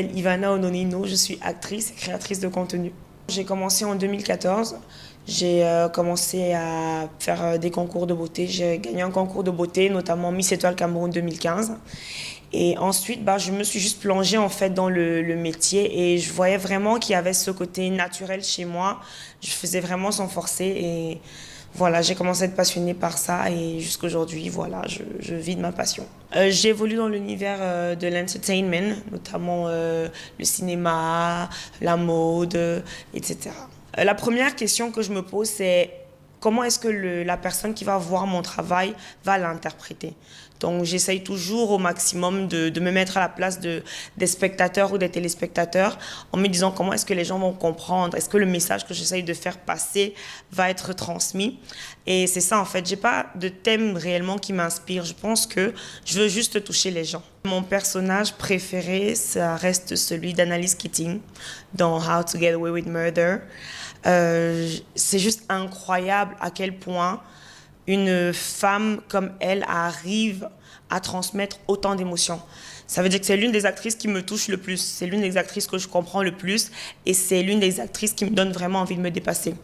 m'appelle Ivana Ononino, je suis actrice et créatrice de contenu. J'ai commencé en 2014. J'ai commencé à faire des concours de beauté. J'ai gagné un concours de beauté, notamment Miss Étoile Cameroun 2015. Et ensuite, je me suis juste plongée en fait dans le métier et je voyais vraiment qu'il y avait ce côté naturel chez moi. Je faisais vraiment sans forcer et voilà, j'ai commencé à être passionnée par ça et jusqu'aujourd'hui, voilà, je vis de ma passion. J'évolue dans l'univers de l'entertainment, notamment le cinéma, la mode, etc. La première question que je me pose, c'est comment est-ce que la personne qui va voir mon travail va l'interpréter. Donc j'essaye toujours au maximum de me mettre à la place des spectateurs ou des téléspectateurs en me disant comment est-ce que les gens vont comprendre, est-ce que le message que j'essaye de faire passer va être transmis. Et c'est ça en fait, j'ai pas de thème réellement qui m'inspire, je pense que je veux juste toucher les gens. Mon personnage préféré, ça reste celui d'Annalise Keating dans How to Get Away with Murder. C'est juste incroyable à quel point une femme comme elle arrive à transmettre autant d'émotions. Ça veut dire que c'est l'une des actrices qui me touche le plus, c'est l'une des actrices que je comprends le plus et c'est l'une des actrices qui me donne vraiment envie de me dépasser.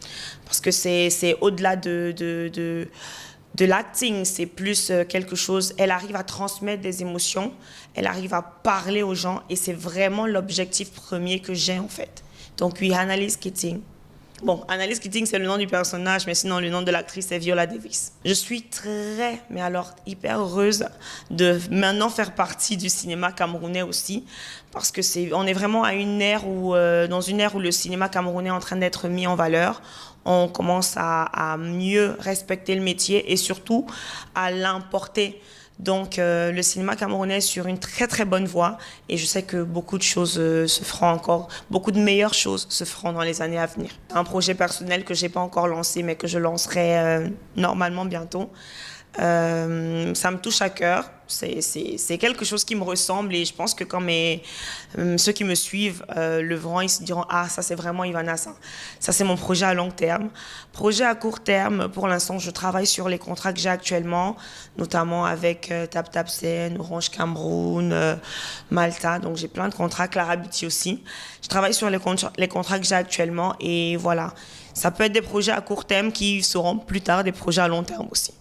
Parce que c'est au-delà de l'acting, c'est plus quelque chose, elle arrive à transmettre des émotions, elle arrive à parler aux gens et c'est vraiment l'objectif premier que j'ai en fait. Donc oui, Annalise Keating. Bon, Annalise Keating, c'est le nom du personnage, mais sinon, le nom de l'actrice, c'est Viola Davis. Je suis mais alors, hyper heureuse de maintenant faire partie du cinéma camerounais aussi, parce que on est vraiment à une ère dans une ère où le cinéma camerounais est en train d'être mis en valeur. On commence à mieux respecter le métier et surtout à l'importer. Donc, le cinéma camerounais est sur une très très bonne voie et je sais que beaucoup de choses se feront encore, beaucoup de meilleures choses se feront dans les années à venir. Un projet personnel que je n'ai pas encore lancé mais que je lancerai normalement bientôt. Ça me touche à cœur, c'est quelque chose qui me ressemble et je pense que quand ceux qui me suivent le verront, ils se diront « Ah, ça c'est vraiment Ivana, ça c'est mon projet à long terme ». Projet à court terme, pour l'instant je travaille sur les contrats que j'ai actuellement, notamment avec Tap Tap Sen, Orange Cameroun, Malta, donc j'ai plein de contrats, Clara Beauty aussi. Je travaille sur les contrats que j'ai actuellement et voilà, ça peut être des projets à court terme qui seront plus tard des projets à long terme aussi.